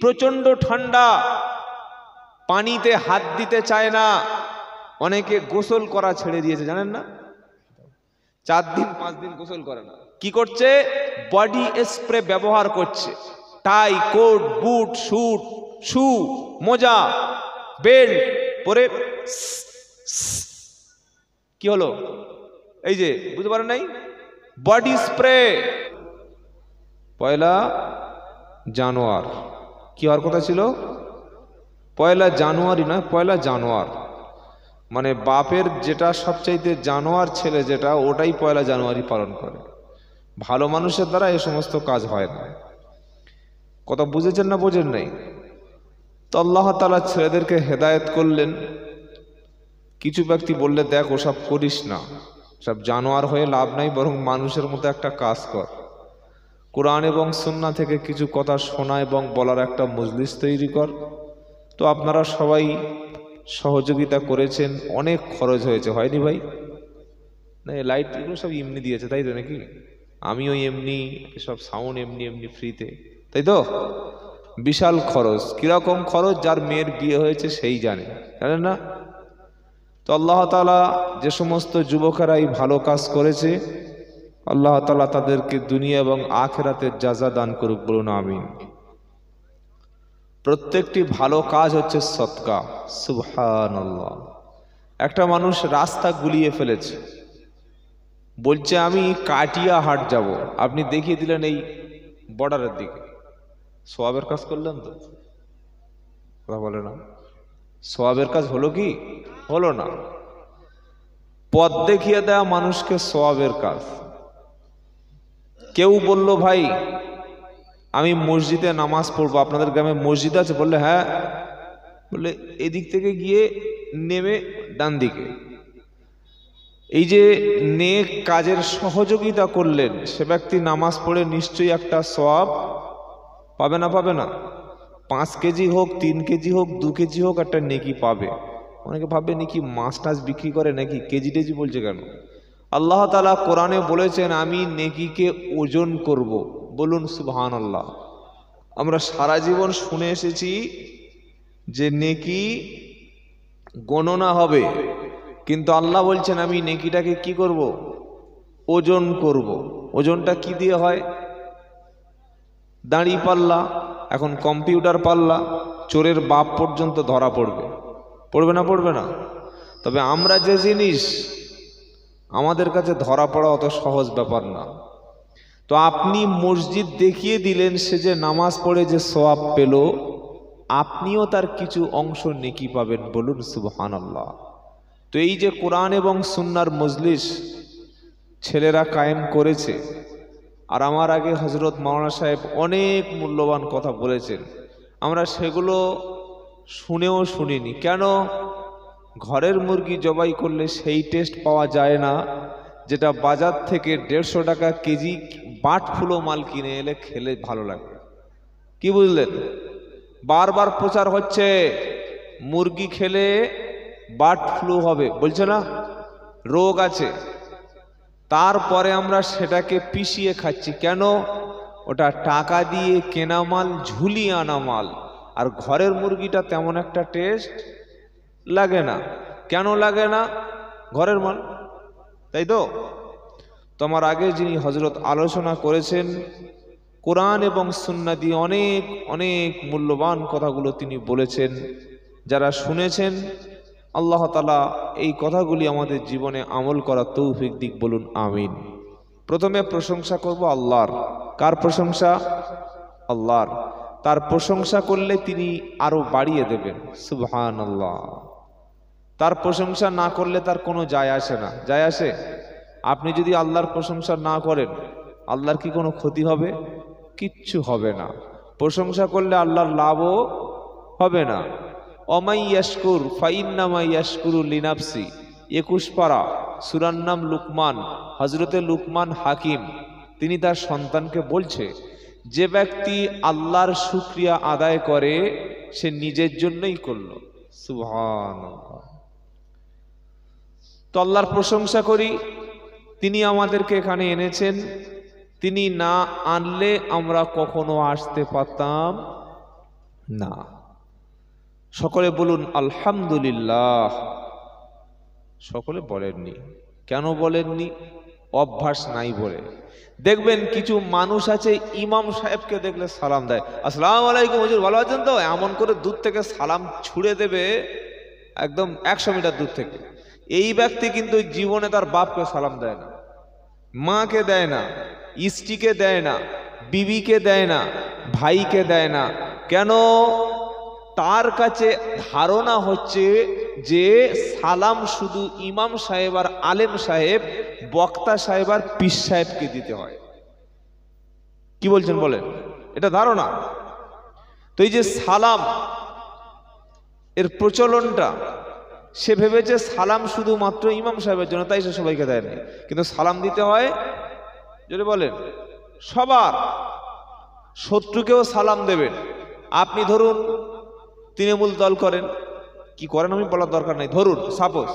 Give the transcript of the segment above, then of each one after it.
প্রচন্ড ঠান্ডা, পানিতে হাত দিতে চায় না, অনেকে গোসল করা ছেড়ে দিয়েছে জানেন না, 4 দিন 5 দিন গোসল করে না। কি করছে? বডি স্প্রে ব্যবহার করছে, টাই, কোট, বুট, স্যুট, শু, মোজা, বেল্ট পরে। কি হলো? এই যে বুঝতে পারেন নাই, বডি স্প্রে। পয়লা জানুয়ার কি হওয়ার কথা ছিল? পয়লা জানুয়ারি নয়, পয়লা জানুয়ার। মানে বাপের যেটা সবচাইতে জানোয়ার ছেলে যেটা, ওটাই পয়লা জানুয়ারি পালন করে। ভালো মানুষের দ্বারা এ সমস্ত কাজ হয় না। কথা বুঝেছেন না বোঝেন নাই? তো আল্লাহ তাআলা ছেলেদেরকে হেদায়েত করলেন। কিছু ব্যক্তি বললে, দেখ ওসব করিস না, সব জানোয়ার হয়ে লাভ নাই, বরং মানুষের মতো একটা কাজ কর। কোরআন এবং সুন্নাহ থেকে কিছু কথা শোনা এবং বলার একটা মজলিস তৈরি কর। তো আপনারা সবাই সহযোগিতা করেছেন, অনেক খরচ হয়েছে, হয়নি ভাই? না, এই লাইটগুলো সব এমনি দিয়েছে তাই তো নাকি? আমিও এমনি, সব সাউন্ড এমনি এমনি ফ্রিতে, তাই তো? বিশাল খরচ। কিরকম খরচ? যার মেয়ের বিয়ে হয়েছে সেই জানে, জানেন না? তো আল্লাহ তাআলা যে সমস্ত যুবকেরা এই ভালো কাজ করেছে, আল্লাহ তাআলা তাদেরকে দুনিয়া এবং আখিরাতের জাযা দান করুক, বলুন আমিন। প্রত্যেকটি ভালো কাজ হচ্ছে সদকা। সুবহানাল্লাহ। একটা মানুষ রাস্তা গুলিয়ে ফেলেছে, বলছে আমি কাটিয়া হাট যাব, আপনি দেখিয়ে দিলেন এই বর্ডারের দিকে, সওয়াবের কাজ করলেন তো? কথা বলে না, সওয়াবের কাজ হলো কি? হলো না। পথ দেখিয়ে দেওয়া মানুষকে সওয়াবের কাজ। কেউ বলল, ভাই আমি মসজিদে নামাজ পড়বো, আপনাদের গ্রামে মসজিদ আছে? বললে হ্যাঁ। বললে এদিক থেকে গিয়ে নেমে ডান দিকে। এই যে নেক কাজের সহযোগিতা করলেন, সে ব্যক্তি নামাজ পড়ে নিশ্চয়ই একটা সওয়াব পাবে না? পাবে না? 5 কেজি হোক, 3 কেজি হোক, 2 কেজি হোক, একটা নেকি পাবে। অনেকে ভাববে নাকি মাছ টাছ বিক্রি করে নাকি, কেজি টেজি বলছে কেন? আল্লাহ তাআলা কোরআনে বলেছেন আমি নেকিকে ওজন করব, বলুন সুবহানাল্লাহ। আমরা সারা জীবন শুনে এসেছি যে নেকি গণনা হবে, কিন্তু আল্লাহ বলছেন আমি নেকিটাকে কি করব? ওজন করব। ওজনটা কি দিয়ে হয়? দাঁড়ি পাল্লা, এখন কম্পিউটার পাল্লা, চোরের বাপ পর্যন্ত ধরা পড়বে। পড়বে না? পড়বে না? তবে আমরা যে জিনিস, আমাদের কাছে ধরা পড়া অত সহজ ব্যাপার না। তো আপনি মসজিদ দেখিয়ে দিলেন, সে যে নামাজ পড়ে যে সওয়াব পেল, আপনিও তার কিছু অংশ নেকি পাবেন, বলুন সুবহানাল্লাহ। তো এই যে কোরআন এবং সুন্নাহর মজলিস ছেলেরা কায়েম করেছে, আর আমার আগে হযরত মাওলানা সাহেব অনেক মূল্যবান কথা বলেছেন, আমরা সেগুলো শুনেও শুনিনি। কেন? ঘরের মুরগি জবাই করলে সেই টেস্ট পাওয়া যায় না যেটা বাজার থেকে 150 টাকা কেজি বাট ফুলো মাল কিনে এলে খেলে ভালো লাগে। কি বুঝলেন? বারবার প্রচার হচ্ছে মুরগি খেলে বার্ড ফ্লু হবে, বলছে না, রোগ আছে। তারপরে আমরা সেটাকে পিষিয়ে খাচ্ছি। কেন? ওটা টাকা দিয়ে কেনা মাল, ঝুলিয়ে আনা মাল। আর ঘরের মুরগিটা তেমন একটা টেস্ট লাগে না। কেন লাগে না? ঘরের মাল, তাই তো? তোমার আগে যিনি হযরত আলোচনা করেছেন, কোরআন এবং সুন্নাহ দিয়ে অনেক অনেক মূল্যবান কথাগুলো তিনি বলেছেন। যারা শুনেছেন, আল্লাহ তাআলা এই কথাগুলি আমাদের জীবনে আমল করার তৌফিক দিক, বলুন আমিন। প্রথমে প্রশংসা করব আল্লাহর। কার প্রশংসা? আল্লাহর। তার প্রশংসা করলে তিনি আরো বাড়িয়ে দেবেন, সুবহানাল্লাহ। তার প্রশংসা না করলে তার কোনো যায় আসে না। যায় আসে? আপনি যদি আল্লাহর প্রশংসা না করেন, আল্লাহর কি কোনো ক্ষতি হবে? কিচ্ছু হবে না। প্রশংসা করলে আল্লাহর লাভও হবে না। অমাই ইয়াশকুর ফাইন্নামা ইয়াশকুরু লিনাফসি, 21 পারা, সূরার নাম লুকমান। হযরতে লুকমান হাকিম তিনি তার সন্তানকে বলছে, যে ব্যক্তি আল্লাহর শুকরিয়া আদায় করে সে নিজের জন্যই করলো। সুবহানাল্লাহ। তো আল্লাহর প্রশংসা করি, তিনি আমাদেরকে এখানে এনেছেন। তিনি না আনলে আমরা কখনো আসতে পারতাম না। সকলে বলুন আলহামদুলিল্লাহ। সকলে বলেননি। কেন বলেননি? অভ্যাস নাই বলে। দেখবেন কিছু মানুষ আছে ইমাম সাহেবকে দেখলে সালাম দেয়, আসসালামু আলাইকুম হুজুর ভালো আছেন তো, এমন করে দূর থেকে সালাম ছুড়ে দেবে, একদম 100 মিটার দূর থেকে। এই ব্যক্তি কিন্তু জীবনে তার বাপকে সালাম দেয় না, মাকে দেয় না, স্ত্রীকে দেয় না, বিবিকে দেয় না, ভাইকে দেয় না। কেন? তার কাছে ধারণা হচ্ছে যে সালাম শুধু ইমাম সাহেব আর আলেম সাহেব, বক্তা সাহেব আর পীর সাহেবকে দিতে হয়। কি বলছেন বলেন? এটা ধারণা। তো এই যে সালাম এর প্রচলনটা, সে ভেবেছে সালাম শুধুমাত্র ইমাম সাহেবের জন্য, তাই সে সবাইকে দেয়নি। কিন্তু সালাম দিতে হয়, যদি বলেন, সবার। শত্রুকেও সালাম দেবেন। আপনি ধরুন তৃণমূল দল করেন, কি করেন আমি বলার দরকার নেই, ধরুন সাপোজ,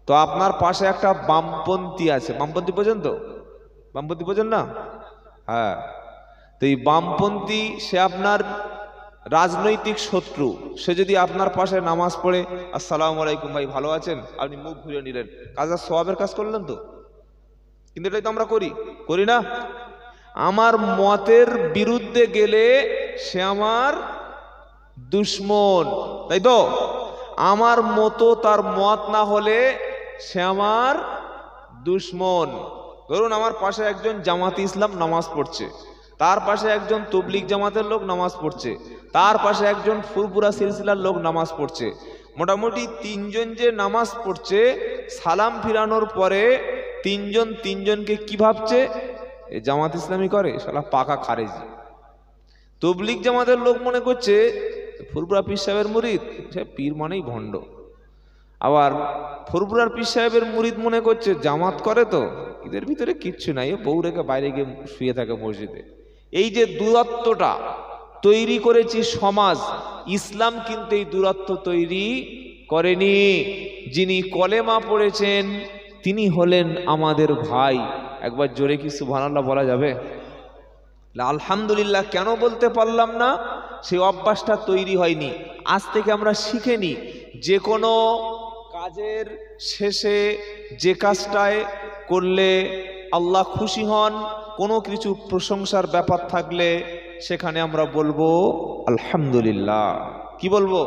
তো আপনার পাশে একটা বামপন্থী আছে। বামপন্থী বোঝেন তো? বামপন্থী বোঝেন না? হ্যাঁ। তো এই বামপন্থী সে আপনার রাজনৈতিক শত্রু। সে যদি আপনার পাশে নামাজ পড়ে আসসালামু আলাইকুম ভাই ভালো আছেন, আপনি মুখ ঘুরিয়ে নিলেন, কাজটা সওয়াবের কাজ করলেন তো। কিন্তু এটাই তো আমরা করি না? আমার মতের বিরুদ্ধে গেলে সে আমার দুশ্মন, তাই তো? আমার মতো তার মত না হলে সে আমার দুশ্মন। ধরুন আমার পাশে একজন জামাতি ইসলাম নামাজ পড়ছে, তার পাশে একজন তবলিগ জামাতের লোক নামাজ পড়ছে, তার পাশে একজন ফুরফুরা সিলসিলার লোক নামাজ পড়ছে। মোটামুটি তিনজন যে নামাজ পড়ছে, সালাম ফিরানোর পরে তিনজন তিনজনকে কি ভাবছে? এ জামাত ইসলামী করে, শালা পাকা খারেজি। তবলিগ জামাতের লোক মনে করছে ফুরফুরা পীর সাহেবের মুরিদ, সে পীর মানেই ভণ্ড। আবার ফুরফুরার পীর সাহেবের মুরিদ মনে করছে জামাত করে তো, এদের ভিতরে কিচ্ছু নাই, বউ রেখে বাইরে গিয়ে শুয়ে থাকে মসজিদে। এই যে দূরত্বটা তৈরি করেছি সমাজ, ইসলাম কিন্তু এই দূরত্ব তৈরি করেনি। যিনি কলেমা পড়েছেন তিনি হলেন আমাদের ভাই। একবার জোরে কি সুবহানাল্লাহ বলা যাবে? আলহামদুলিল্লাহ কেন বলতে পারলাম না? সেই অভ্যাসটা তৈরি হয়নি। আজ থেকে আমরা শিখে নিই, যে কোনো কাজের শেষে যে কাজটায় করলে আল্লাহ খুশি হন, কোনো কিছু প্রশংসার ব্যাপার থাকলে সেখানে আমরা বলবো আলহামদুলিল্লাহ। কি বলবো?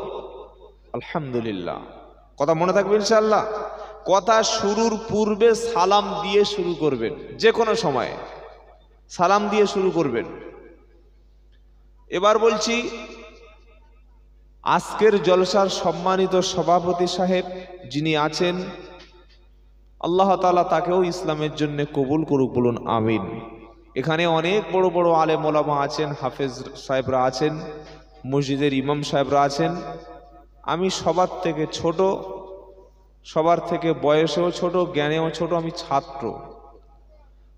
আলহামদুলিল্লাহ। কথা মনে থাকবে ইনশাআল্লাহ। কথা শুরুর পূর্বে সালাম দিয়ে শুরু করবেন, যে কোনো সময় সালাম দিয়ে শুরু করবেন। এবার বলছি, আজকের জলসার সম্মানিত সভাপতি সাহেব যিনি আছেন, আল্লাহ তাআলা তাকেও ইসলামের জন্য কবুল করুক, বলুন আমিন। এখানে অনেক বড় বড় আলেম ওলামা আছেন, হাফেজ সাহেবরা আছেন, মসজিদের ইমাম সাহেবরা আছেন। আমি সবার থেকে ছোট, সবার থেকে বয়সেও ছোট, জ্ঞানেও ছোট, আমি ছাত্র।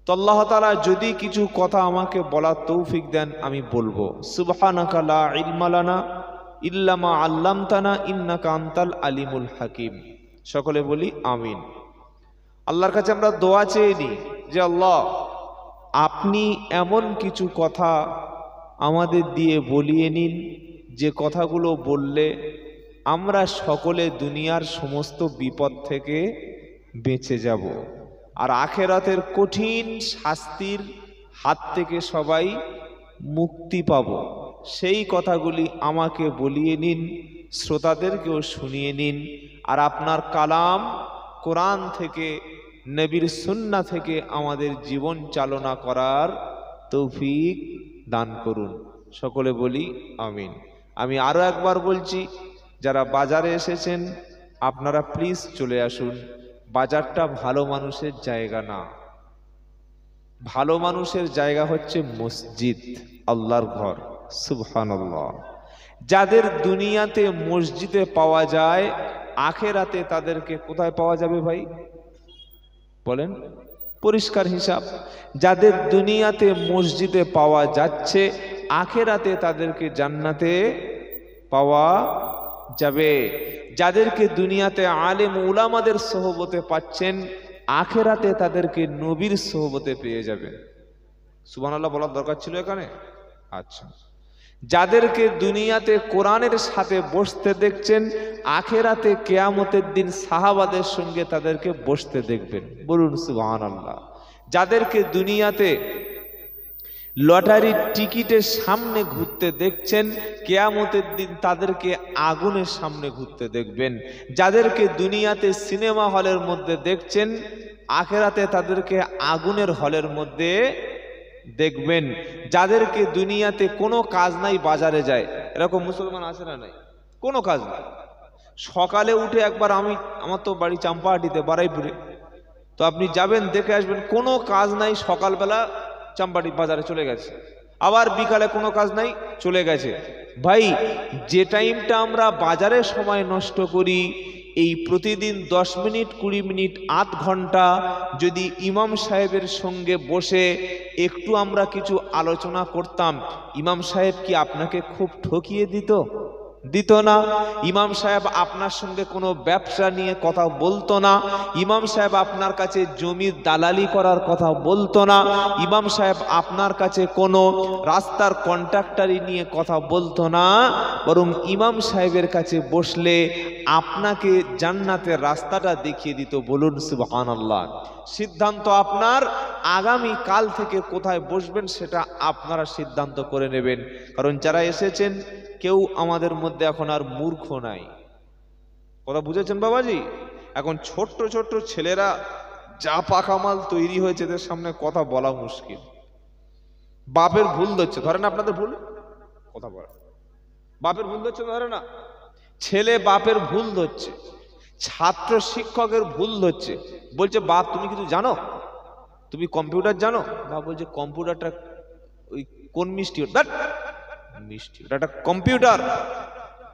তো আল্লাহ তাআলা যদি কিছু কথা আমাকে বলার তৌফিক দেন আমি বলবো। সুবহানাকা লা ইলমা লানা ইল্লা মা আল্লামতানা ইন্নাকা আনতাল আলিমুল হাকিম। সকলে বলি আমিন। আল্লাহর কাছে আমরা দোয়া চেয়ে নিই যে আল্লাহ আপনি এমন কিছু কথা আমাদের দিয়ে বলিয়ে নিন, যে কথাগুলো বললে আমরা সকলে দুনিয়ার সমস্ত বিপদ থেকে বেঁচে যাব, আর আখেরাতের কঠিন শাস্তির হাত থেকে সবাই মুক্তি পাব। সেই কথাগুলি আমাকে বলিয়ে নিন, শ্রোতাদেরকেও শুনিয়ে নিন। আর আপনার কালাম কোরআন থেকে, নবীর সুন্নাহ থেকে আমাদের জীবন চালনা করার তৌফিক দান করুন। সকলে বলি আমিন। আমি আরো একবার বলছি, যারা বাজারে এসেছেন আপনারা প্লিজ চলে আসুন। বাজারটা ভালো মানুষের জায়গা না, ভালো মানুষের জায়গা হচ্ছে মসজিদ, আল্লাহর ঘর। সুবহানাল্লাহ। যাদের দুনিয়াতে মসজিদে পাওয়া যায়, আখেরাতে তাদেরকে কোথায় পাওয়া যাবে ভাই বলেন? পরিষ্কার হিসাব। যাদের দুনিয়াতে মসজিদে পাওয়া যাচ্ছে, আখেরাতে তাদেরকে জান্নাতে পাওয়া যাবে। যাদেরকে দুনিয়াতে আলেম উলামাদের সোহবতে পাচ্ছেন, আখেরাতে তাদেরকে নবীর সোহবতে পেয়ে যাবেন। সুবহানাল্লাহ বলার দরকার ছিল এখানে? আচ্ছা, যাদেরকে দুনিয়াতে কোরআনের সাথে বসতে দেখছেন, আখেরাতে কিয়ামতের দিন সাহাবাদের সঙ্গে তাদেরকে বসতে দেখবেন। বলুন সুবহানাল্লাহ। যাদেরকে দুনিয়াতে লটারির টিকিটের সামনে ঘুরতে দেখছেন, কিয়ামতের দিন তাদেরকে আগুনের সামনে ঘুরতে দেখবেন। যাদেরকে দুনিয়াতে সিনেমা হলের মধ্যে দেখছেন, আখেরাতে তাদেরকে আগুনের হলের মধ্যে দেখবেন। যাদেরকে দুনিয়াতে কোনো কাজ নাই, বাজারে যায়, এরকম মুসলমান আছে না নাই? কোনো কাজ নাই। সকালে উঠে একবার আমার তো বাড়ি চাম্পাহাটিতে, বারাইপুরে, তো আপনি যাবেন দেখে আসবেন, কোনো কাজ নাই, সকালবেলা চাম্পাহাটি বাজারে চলে গেছে, আবার বিকালে কোনো কাজ নাই, চলে গেছে। ভাই, যে টাইমটা আমরা বাজারে সময় নষ্ট করি, এই প্রতিদিন 10 মিনিট 20 মিনিট আধ ঘন্টা যদি ইমাম সাহেবের সঙ্গে বসে একটু আমরা কিছু আলোচনা করতাম, ইমাম সাহেব কি আপনাকে খুব ঠকিয়ে দিত না? ইমাম সাহেব আপনার সঙ্গে কোনো ব্যবসা নিয়ে কথা বলতো না। ইমাম সাহেব আপনার কাছে জমির দালালি করার কথা বলতো না। ইমাম সাহেব আপনার কাছে কোনো রাস্তার কন্ট্রাক্টরি নিয়ে কথা বলতো না। বরং ইমাম সাহেবের কাছে বসলে আপনাকে জান্নাতের রাস্তাটা দেখিয়ে দিত। বলুন সুবহানাল্লাহ। সিদ্ধান্ত আপনার, আগামী কাল থেকে কোথায় বসবেন সেটা আপনারা সিদ্ধান্ত করে নেবেন। কারণ যারা এসেছেন, কেউ আমাদের মধ্যে এখন আর মূর্খ নাই। কথা বুঝেছেন বাবাজি? এখন ছোট্ট ছোট্ট ছেলেরা যা পাকামাল তৈরি হয়েছে, এদের সামনে কথা বলা মুশকিল। বাপের ভুল ধরছে, ধরেন আপনাদের ভুল, কথা বলা, বাপের ভুল ধরছে, ধরে না, ছেলে বাপের ভুল ধরছে, ছাত্র শিক্ষকের ভুল ধরছে, বলছে বাপ তুমি কিছু জানো, তুমি কম্পিউটার জানো? বাপ বলছে কম্পিউটারটা ওই কোন মিষ্টি, ওটা মিষ্টি, ওটা একটা কম্পিউটার,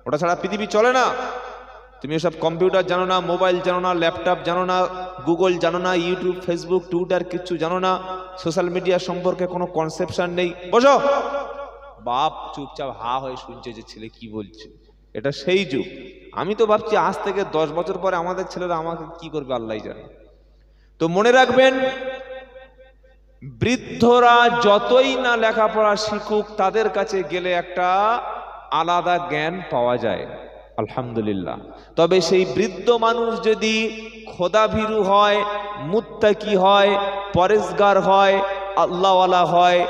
ওটা ছাড়া পৃথিবী চলে না। তুমি এসব কম্পিউটার জানো না, মোবাইল জানো না, ল্যাপটপ জানো না, গুগল জানো না, ইউটিউব, ফেসবুক, টুইটার কিচ্ছু জানো না, সোশ্যাল মিডিয়া সম্পর্কে কোনো কনসেপশন নেই, বসো। বাপ চুপচাপ হা হয়ে শুনছে যে ছেলে কি বলছে। এটা সেই যুগ। আমি তো ভাবছি আজ থেকে 10 বছর পরে আমাদের ছেলেরা আমাকে কি করবে আল্লাহই জানে। তো মনে রাখবেন, বৃদ্ধরা যতই না লেখাপড়া শিখুক, তাদের কাছে গেলে একটা আলাদা জ্ঞান পাওয়া যায়, আলহামদুলিল্লাহ। তবে সেই বৃদ্ধ মানুষ যদি খোদাভীরু হয়, মুত্তাকি হয়, পরেজগার হয়, আল্লাহওয়ালা হয়,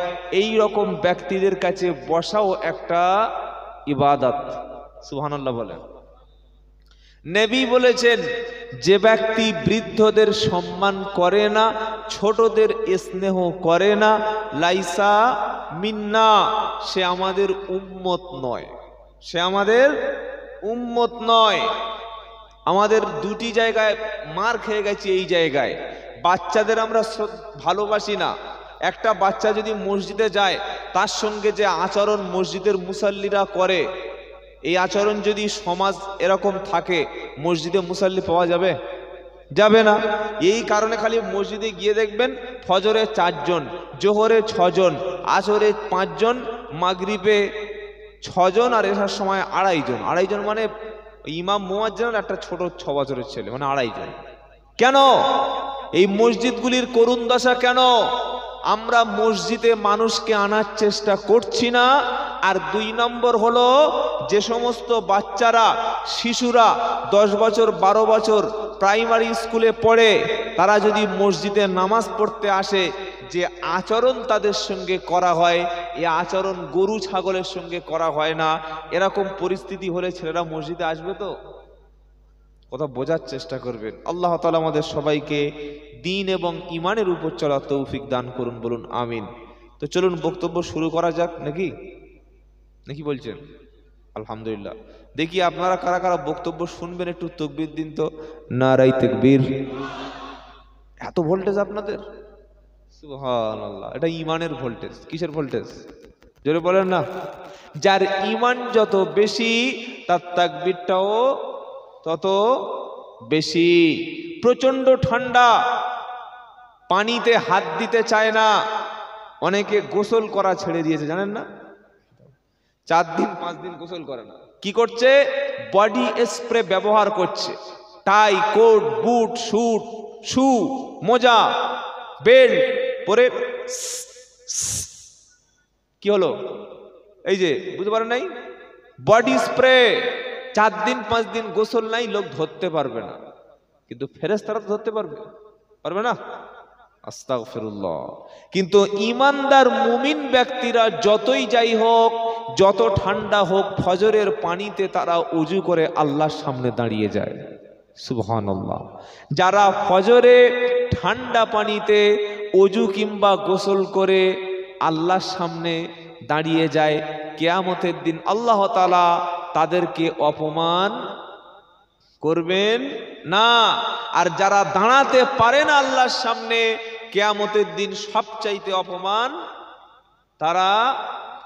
এই রকম ব্যক্তিদের কাছে বসাও একটা ইবাদত। সুবহানাল্লাহ বলেন। নবী বলেছেন, যে ব্যক্তি বৃদ্ধদের সম্মান করে না, ছোটদের স্নেহ করে না, লাইসা মিন্না, সে আমাদের উম্মত নয়, সে আমাদের উম্মত নয়। আমাদের দুটি জায়গায় মার খেয়ে গেছি। এই জায়গায় বাচ্চাদের আমরা ভালোবাসি না। একটা বাচ্চা যদি মসজিদে যায়, তার সঙ্গে যে আচরণ মসজিদের মুসাল্লিরা করে, এই আচরণ যদি সমাজ এরকম থাকে, মসজিদে মুসাল্লি পাওয়া যাবে? যাবে না। এই কারণে খালি মসজিদে গিয়ে দেখবেন ফজরে 4 জন, জোহরে 6 জন, আসরে 5 জন, মাগরিবে 6 জন, আর এসার সময় 2.5 জন। 2.5 জন মানে ইমাম মুয়াজ্জিন আর একটা ছোট 6 বছরের ছেলে, মানে 2.5 জন। কেন এই মসজিদগুলির করুণ দশা? কেন আমরা মসজিদে মানুষকে আনার চেষ্টা করছি না? আর 2 নম্বর হলো, যে সমস্ত বাচ্চারা, শিশুরা 10 বছর 12 বছর প্রাইমারি স্কুলে পড়ে, তারা যদি মসজিদে নামাজ পড়তে আসে, যে আচরণ তাদের সঙ্গে করা হয়, এই আচরণ গরু ছাগলের সঙ্গে করা হয় না। এরকম পরিস্থিতি হলে ছেলেরা মসজিদে আসবে তো? কথা বোঝার চেষ্টা করবেন। আল্লাহ তাআলা আমাদের সবাইকে দ্বীন এবং ঈমানের উপর চলার তৌফিক দান করুন, বলুন আমিন। তো চলুন বক্তব্য শুরু করা যাক, নাকি নাকি বলছেন? আলহামদুলিল্লাহ। দেখি আপনারা কারা কারা বক্তব্য শুনবেন, একটু তাকবীর দিন তো। নারায়ে তাকবীর। এত ভোল্টেজ আপনাদের, সুবহানাল্লাহ। এটা ঈমানের ভোল্টেজ। কিসের ভোল্টেজ? জোরে বলেন না। যার ঈমান যত বেশি, তার তাকবীরটাও তত বেশি। প্রচন্ড ঠান্ডা, পানিতে হাত দিতে চায় না, অনেকে গোসল করা ছেড়ে দিয়েছে, জানেন না? 4 দিন 5 দিন গোসল করে না। কি করছে? বডি স্প্রে ব্যবহার করছে। টাই, কোট, বুট, স্যুট, শু, মোজা, বেল্ট পরে কি হলো? এই যে বুঝতে পারেন নাই, বডি স্প্রে 4 দিন 5 দিন গোসল নাই, লোক ধরতে পারবে না, কিন্তু ফেরেশতারা তো ধরতে পারবে, পারবে না? আস্তাগফিরুল্লাহ। কিন্তু ইমানদার মুমিন ব্যক্তিরা যতই যাই হোক, যত ঠান্ডা হোক, ফজরের পানিতে তারা ওযু করে আল্লাহর সামনে দাঁড়িয়ে যায়। সুবহানাল্লাহ। যারা ফজরে ঠান্ডা পানিতে ওযু কিংবা গোসল করে আল্লাহর সামনে দাঁড়িয়ে যায়, কিয়ামতের দিন আল্লাহ তাআলা তাদেরকে অপমান করবেন না। আর যারা দাঁড়াতে পারে না আল্লাহর সামনে, কিয়ামতের দিন সবচাইতে অপমান তারা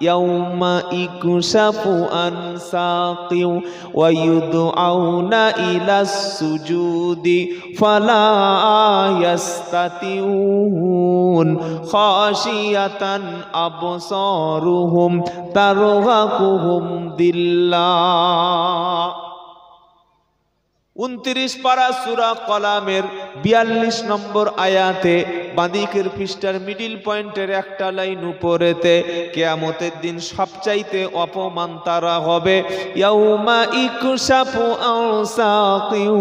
ইয়াউমা ইকুশাফু আন সাকিউ ওয়া ইউদআউনা ইলাস সুজুদি ফালা ইয়াস্তাতিউন খাশিয়াতান আবসারুহুম তারহাকুহুম দিল্লাহ। 29 পারা সূরা কলামের 42 নম্বর আয়াতে বাঁদিকের পৃষ্ঠার মিডিল পয়েন্টের একটা লাইন উপরেতে, কিয়ামতের দিন সবচাইতে অপমান তারা হবে। ইয়াউমা ইকুশাফু আন সাকিউ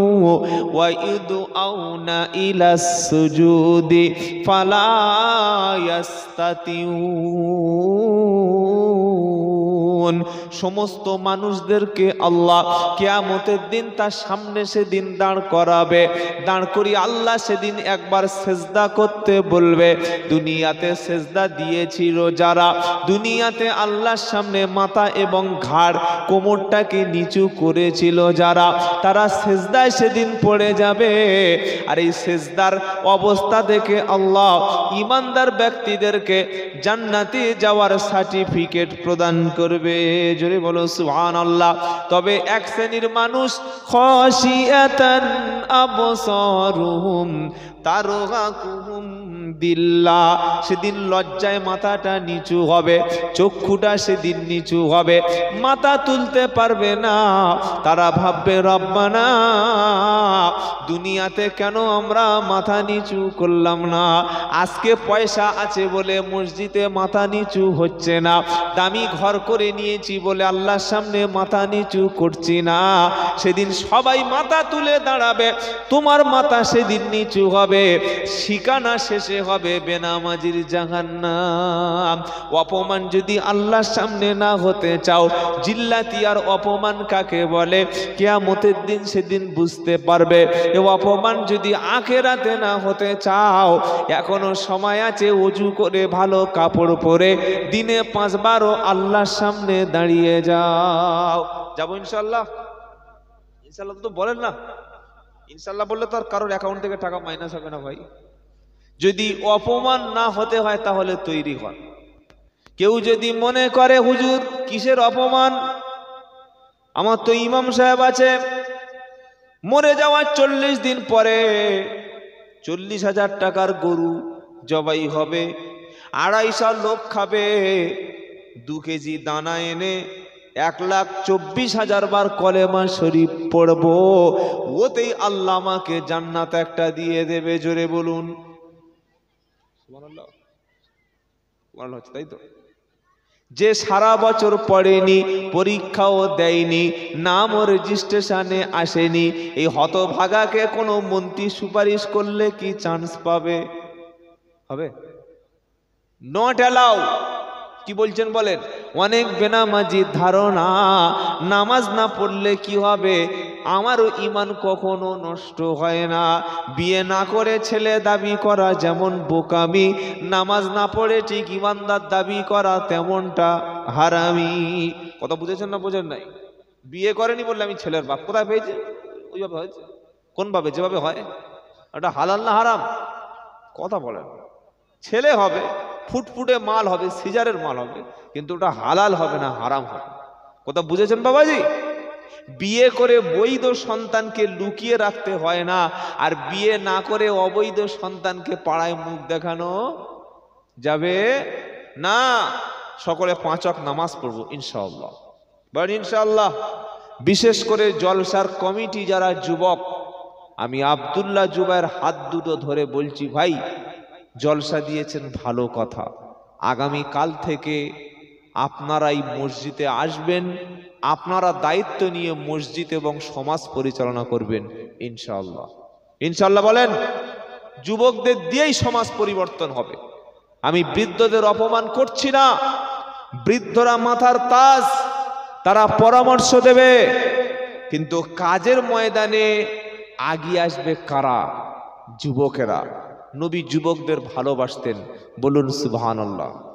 ওয়া ইউদআউনা ইলাস সুজুদি ফালা ইয়াস্তাতিউন। সমস্ত মানুষদেরকে আল্লাহ কিয়ামতের দিন তার সামনে সেদিন দাঁড় করাবে, দাঁড় করিয়ে আল্লাহ সেদিন একবার সেজদা করতে বলবে। দুনিয়াতে সেজদা দিয়েছিল যারা, দুনিয়াতে আল্লাহর সামনে মাথা এবং ঘাড় কোমরটাকে নিচু করেছিল যারা, তারা সেজদায় সেদিন পড়ে যাবে। আর এই সেজদার অবস্থা দেখে আল্লাহ ইমানদার ব্যক্তিদেরকে জান্নাতে যাওয়ার সার্টিফিকেট প্রদান করবে। জোরে বলো সুবহানাল্লাহ। তবে এক শ্রেণীর মানুষ খাশিয়াতান আবসারুহুম তারহাকুহুম দিল্লাহ, সেদিন লজ্জায় মাথাটা নিচু হবে, চক্ষুটা সেদিন নিচু হবে, মাথা তুলতে পারবে না। তারা ভাববে রব্বানা, দুনিয়াতে কেন আমরা মাথা নিচু করলাম না? আজকে পয়সা আছে বলে মসজিদে মাথা নিচু হচ্ছে না, দামি ঘর করে নিয়েছি বলে আল্লাহর সামনে মাথা নিচু করছি না। সেদিন সবাই মাথা তুলে দাঁড়াবে, তোমার মাথা সেদিন নিচু হবে, ঠিকানা শেষে হবে বেনামাজির জাহান্নাম। অপমান যদি আল্লাহর সামনে না হতে চাও, জিল্লাতি আর অপমান কাকে বলে কিয়ামতের দিন সেদিন বুঝতে পারবে। এ অপমান যদি আখিরাতে না হতে চাও, এখনো সময় আছে, ওযু করে ভালো কাপড় পরে দিনে 5 বারও আল্লাহর সামনে দাঁড়িয়ে যাও। যাবো ইনশাআল্লাহ? ইনশাআল্লাহ তো বলেন না। ইনশাআল্লাহ বললে তো আর কারোর অ্যাকাউন্ট থেকে টাকা মাইনাস হবে না ভাই। যদি অপমান না হতে হয় তাহলে তৈরি হন। কেউ যদি মনে করে হুজুর কিসের অপমান, আমার তো ইমাম সাহেব আছে, মরে যাওয়ার 40 দিন পরে 40,000 টাকার গরু জবাই হবে, 250 লোক খাবে, 2 কেজি দানা এনে 1,24,000 বার কলেমা শরীফ পড়বো, ওতেই আল্লাহ আমাকে জান্নাত একটা দিয়ে দেবে। জোরে বলুন সুবহানাল্লাহ। সুবহানাল্লাহ, তাই তো। যে সারা বছর পড়েনি, পরীক্ষাও দেয়নি, নামও রেজিস্ট্রেশনে আসেনি, এই হতভাগাকে কোনো মন্ত্রী সুপারিশ করলে কি চান্স পাবে? হবে? Not allow. কি বলছেন বলেন? অনেক বেনামাজির ধারণা নামাজ না পড়লে কি হবে, আমারও ইমান কখনো নষ্ট হয় না। বিয়ে না করে ছেলে দাবি করা যেমন বোকামি, নামাজ না পড়ে ঠিক ইমানদার দাবি করা তেমনটা হারামি। কথা বুঝেছেন না বোঝেন নাই? বিয়ে করেনি বললে আমি ছেলের বাপ, কোথায় পেয়েছে? ওইভাবে হয়েছে। কোন ভাবে? যেভাবে হয়। ওটা হালাল না হারাম? কথা বলেন। ছেলে হবে, ফুটফুটে মাল হবে, সিজারের মাল হবে, কিন্তু ওটা হালাল হবে না, হারাম হবে। কথা বুঝেছেন বাবাজি? বিয়ে করে বৈধ সন্তানকে লুকিয়ে রাখতে হয় না, আর বিয়ে না করে অবৈধ সন্তানকে পাড়ায় মুখ দেখানো যাবে না। সকলে 5 ওয়াক্ত নামাজ পড়বো ইনশাআল্লাহ। বলেন ইনশাআল্লাহ। বিশেষ করে জলসার কমিটি যারা যুবক, আমি আব্দুল্লাহ জুবাইর হাত দুটো ধরে বলছি, ভাই জলসা দিয়েছেন ভালো কথা, আগামী কাল থেকে আপনারাই মসজিদে আসবেন, আপনারা দায়িত্ব নিয়ে মসজিদ এবং সমাজ পরিচালনা করবেন ইনশাআল্লাহ। ইনশাআল্লাহ বলেন। যুবকদের দিয়েই সমাজ পরিবর্তন হবে। আমি বৃদ্ধদের অপমান করছি না, বৃদ্ধরা মাথার তাজ, তারা পরামর্শ দেবে, কিন্তু কাজের ময়দানে আগিয়ে আসবে কারা? যুবকেরা। নবী যুবকদের ভালোবাসতেন, বলুন সুবহানাল্লাহ।